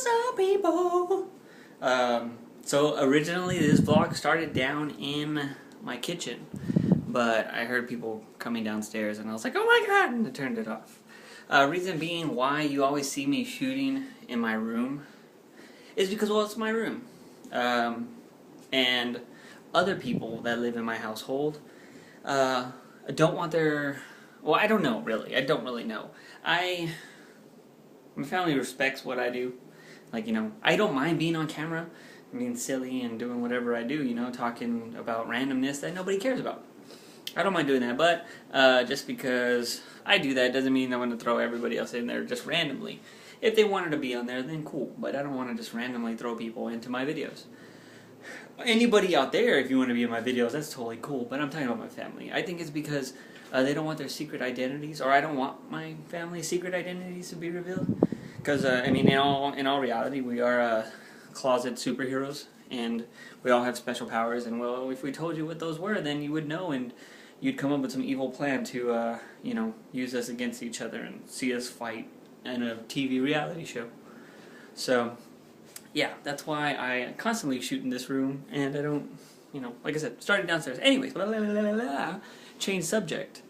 some people. So originally this vlog started down in my kitchen, but I heard people coming downstairs and I was like, oh my god, and I turned it off. Reason being why you always see me shooting in my room is because, well, it's my room. And other people that live in my household don't want their... Well, I don't know, really. I don't really know. My family respects what I do. Like, you know, I don't mind being on camera, being silly and doing whatever I do, you know, talking about randomness that nobody cares about. I don't mind doing that, but just because I do that doesn't mean I want to throw everybody else in there just randomly. If they wanted to be on there, then cool, but I don't want to just randomly throw people into my videos. Anybody out there, if you want to be in my videos, that's totally cool, but I'm talking about my family. I think it's because they don't want their secret identities, or I don't want my family's secret identities to be revealed. Because, I mean, in all reality, we are closet superheroes, and we all have special powers, and, well, if we told you what those were, then you would know, and you'd come up with some evil plan to, you know, use us against each other and see us fight in a TV reality show. So, yeah, that's why I constantly shoot in this room, and I don't, you know, like I said, started downstairs. Anyways, blah, blah, blah, blah, blah. Change subject.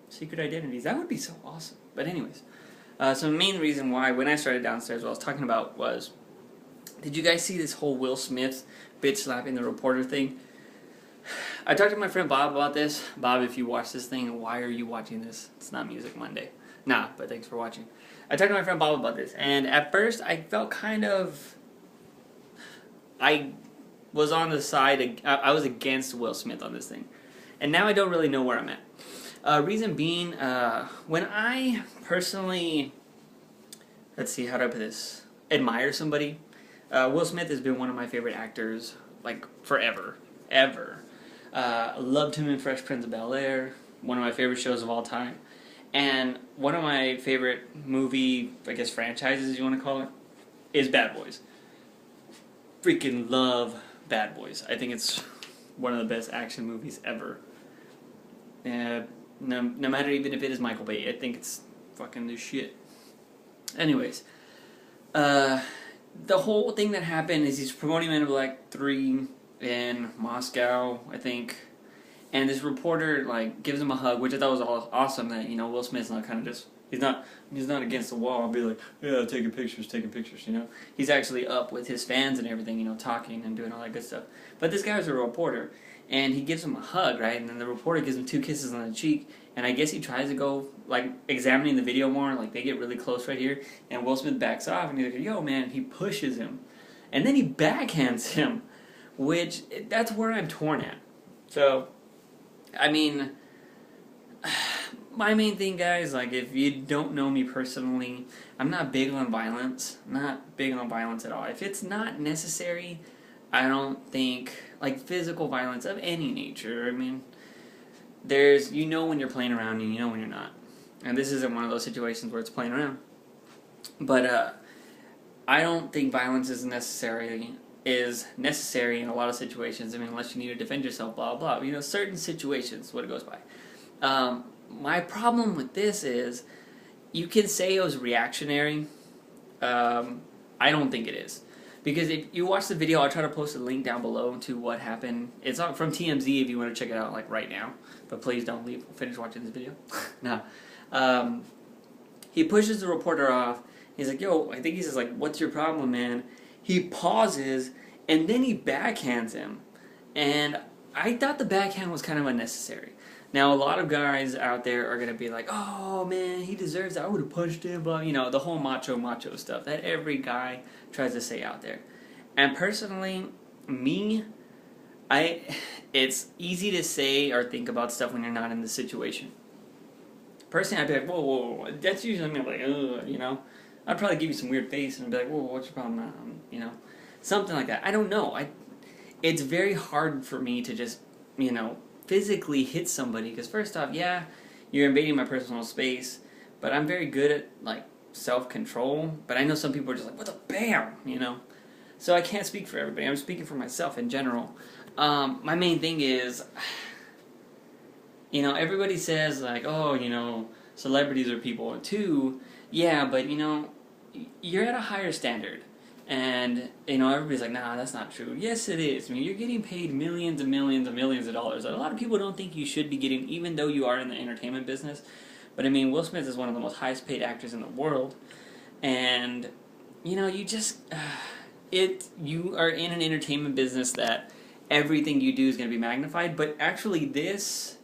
Secret identities. That would be so awesome. But anyways, so the main reason why, when I started downstairs, what I was talking about was, did you guys see this whole Will Smith bitch slapping the reporter thing? I talked to my friend Bob about this. Bob, if you watch this thing, why are you watching this? It's not Music Monday. Nah, but thanks for watching. I talked to my friend Bob about this, and at first I felt kind of... I was on the side... I was against Will Smith on this thing. And now I don't really know where I'm at. Reason being, when I personally... Let's see, how do I put this? Admire somebody. Will Smith has been one of my favorite actors, like, forever. Ever. Loved him in Fresh Prince of Bel-Air. One of my favorite shows of all time. And one of my favorite movie, I guess, franchises, you want to call it, is Bad Boys. Freaking love Bad Boys. I think it's one of the best action movies ever. No matter even if it is Michael Bay, I think it's fucking the shit. Anyways, the whole thing that happened is he's promoting Men in Black 3 in Moscow, I think. And this reporter, like, gives him a hug, which I thought was awesome. That, you know, Will Smith's not kind of just... He's not against the wall. I'll be like, yeah, taking pictures, you know. He's actually up with his fans and everything, you know, talking and doing all that good stuff. But this guy was a reporter, and he gives him a hug, right? And then the reporter gives him 2 kisses on the cheek, and I guess he tries to go, like, examining the video more. Like, they get really close right here, and Will Smith backs off, and he's like, yo, man, he pushes him. And then he backhands him, which, that's where I'm torn at. So... I mean, my main thing, guys, like, if you don't know me personally, I'm not big on violence. Not big on violence at all. If it's not necessary, I don't think, like, physical violence of any nature, I mean, there's, you know when you're playing around and you know when you're not. And this isn't one of those situations where it's playing around. But, I don't think violence is necessary in a lot of situations. I mean, unless you need to defend yourself, blah, blah. You know, certain situations, what it goes by. My problem with this is, you can say it was reactionary. I don't think it is. Because if you watch the video, I'll try to post a link down below to what happened. It's not from TMZ if you want to check it out, like, right now. But please don't leave. Finish watching this video. No. He pushes the reporter off. He's like, yo, I think he says, like, what's your problem, man? He pauses, and then he backhands him. And I thought the backhand was kind of unnecessary. Now, a lot of guys out there are going to be like, oh, man, he deserves that. I would have punched him. But, you know, the whole macho stuff that every guy tries to say out there. And personally, it's easy to say or think about stuff when you're not in the situation. Personally, I'd be like, whoa. That's usually me, like, ugh, you know. I'd probably give you some weird face and be like, whoa, what's your problem? You know, something like that. I don't know. It's very hard for me to just, you know, physically hit somebody. Because first off, yeah, you're invading my personal space. But I'm very good at, like, self-control. But I know some people are just like, what the bam, you know. So I can't speak for everybody. I'm speaking for myself in general. My main thing is, you know, everybody says, like, oh, you know, celebrities are people too. Yeah, but you know, you're at a higher standard. And, you know, everybody's like, nah, that's not true. Yes, it is. I mean, you're getting paid millions and millions and millions of dollars. A lot of people don't think you should be getting, even though you are in the entertainment business. But, I mean, Will Smith is one of the most highest paid actors in the world. And, you know, you just, you are in an entertainment business that everything you do is going to be magnified. But actually, this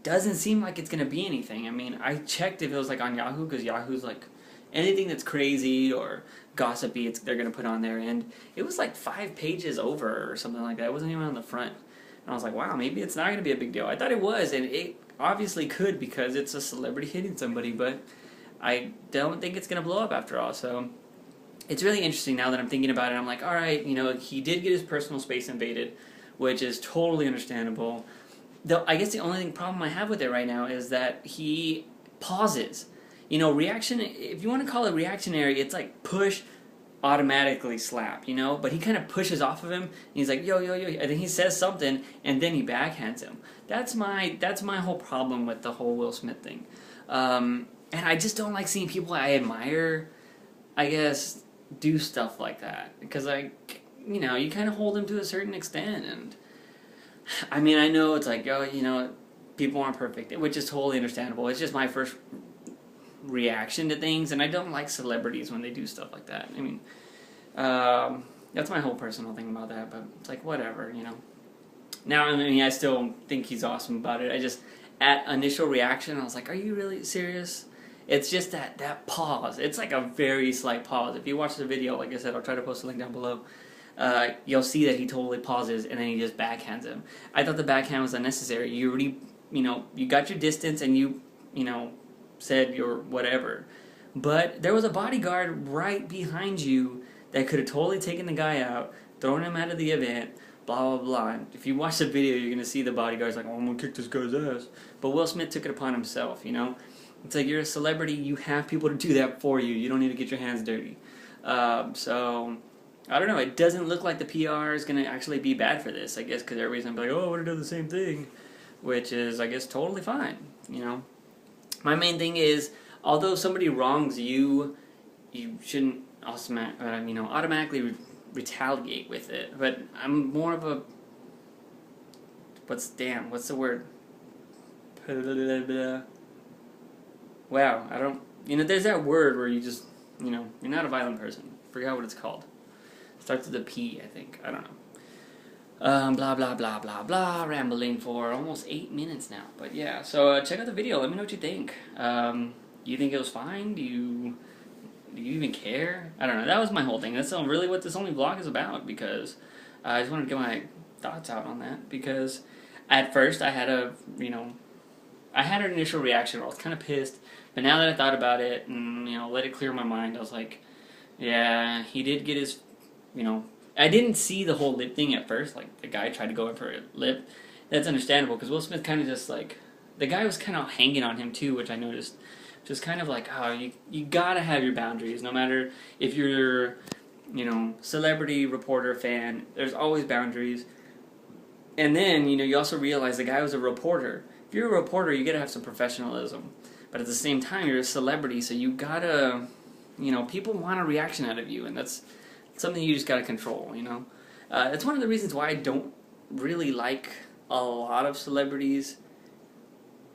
doesn't seem like it's going to be anything. I mean, I checked if it was, like, on Yahoo, because Yahoo's, like, anything that's crazy or gossipy, they're going to put on there. And it was like 5 pages over or something like that. It wasn't even on the front. And I was like, wow, maybe it's not going to be a big deal. I thought it was, and it obviously could because it's a celebrity hitting somebody, but I don't think it's going to blow up after all. So it's really interesting now that I'm thinking about it. I'm like, all right, you know, he did get his personal space invaded, which is totally understandable. Though I guess the only problem I have with it right now is that he pauses. You know, reaction, if you want to call it reactionary, it's like push, automatically slap, you know? But he kind of pushes off of him, and he's like, yo, yo, yo, and then he says something, and then he backhands him. That's my whole problem with the whole Will Smith thing. And I just don't like seeing people I admire, I guess, do stuff like that. Because, you know, you kind of hold them to a certain extent, and I mean, I know it's like, oh, you know, people aren't perfect, which is totally understandable. It's just my first reaction to things, and I don't like celebrities when they do stuff like that. I mean, that's my whole personal thing about that, but it's like, whatever, you know. Now, I mean, I still think he's awesome about it. I just, at initial reaction, I was like, are you really serious? It's just that pause. It's like a very slight pause. If you watch the video, like I said, I'll try to post a link down below. You'll see that he totally pauses, and then he just backhands him. I thought the backhand was unnecessary. You already, you know, you got your distance, and you know, said your whatever. But there was a bodyguard right behind you that could have totally taken the guy out, thrown him out of the event, blah, blah, blah. And if you watch the video, you're going to see the bodyguard's like, oh, I'm going to kick this guy's ass. But Will Smith took it upon himself, you know? It's like, you're a celebrity, you have people to do that for you. You don't need to get your hands dirty. So, I don't know, it doesn't look like the PR is going to actually be bad for this, I guess, because everybody's going to be like, oh, I would have done the same thing. Which is, I guess, totally fine, you know? My main thing is, although somebody wrongs you, you shouldn't you know, automatically retaliate with it. But I'm more of a, what's the word? Wow, I don't, you know, there's that word where you just, you know, you're not a violent person. Forgot what it's called. It starts with a P, I think. I don't know. Blah, blah, blah, blah, blah, rambling for almost 8 minutes now. But yeah, so check out the video. Let me know what you think. You think it was fine? Do you even care? I don't know. That was my whole thing. That's really what this only vlog is about, because I just wanted to get my thoughts out on that. Because at first I had an initial reaction where I was kind of pissed. But now that I thought about it and, you know, let it clear my mind, I was like, yeah, he did get his, you know, I didn't see the whole lip thing at first, like, the guy tried to go in for a lip. That's understandable, because Will Smith kind of just, like, the guy was kind of hanging on him, too, which I noticed. Just kind of like, oh, you gotta have your boundaries, no matter if you're, you know, celebrity, reporter, fan, there's always boundaries. And then, you know, you also realize the guy was a reporter. If you're a reporter, you gotta have some professionalism. But at the same time, you're a celebrity, so you gotta, you know, people want a reaction out of you, and that's something you just gotta control, you know? That's one of the reasons why I don't really like a lot of celebrities,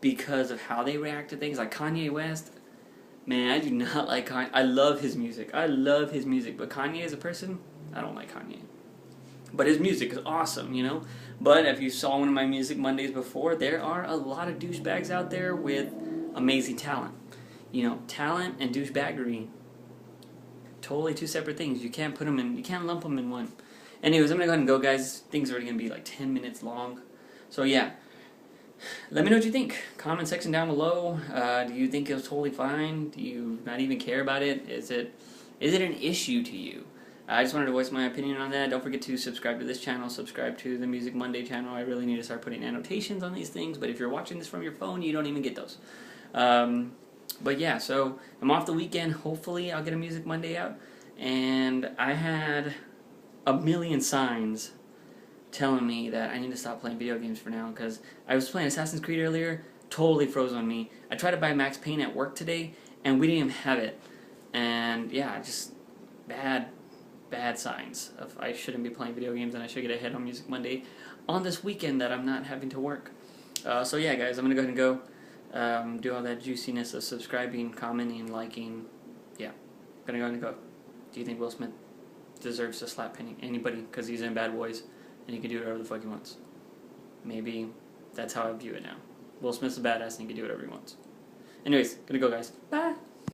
because of how they react to things. Like Kanye West, man, I do not like Kanye. I love his music. But Kanye as a person, I don't like Kanye. But his music is awesome, you know? But if you saw one of my Music Mondays before, there are a lot of douchebags out there with amazing talent. You know, talent and douchebaggery, totally two separate things. You can't lump them in one. Anyways, I'm going to go ahead and go, guys. Things are already going to be like 10 minutes long. So yeah, let me know what you think. Comment section down below. Do you think it was totally fine? Do you not even care about it? Is it an issue to you? I just wanted to voice my opinion on that. Don't forget to subscribe to this channel, subscribe to the Music Monday channel. I really need to start putting annotations on these things, but if you're watching this from your phone, you don't even get those. But yeah, so I'm off the weekend. Hopefully I'll get a Music Monday out. And I had a million signs telling me that I need to stop playing video games for now, because I was playing Assassin's Creed earlier, totally froze on me. I tried to buy Max Payne at work today, and we didn't even have it. And yeah, just bad signs of I shouldn't be playing video games and I should get a hit on Music Monday on this weekend that I'm not having to work. So yeah, guys, I'm going to go ahead and go do all that juiciness of subscribing, commenting, liking. Yeah, I'm going to go ahead and go. Do you think Will Smith deserves to slap anybody because he's in Bad Boys and he can do whatever the fuck he wants? Maybe that's how I view it now. Will Smith's a badass and he can do whatever he wants. Anyways, gonna go, guys. Bye!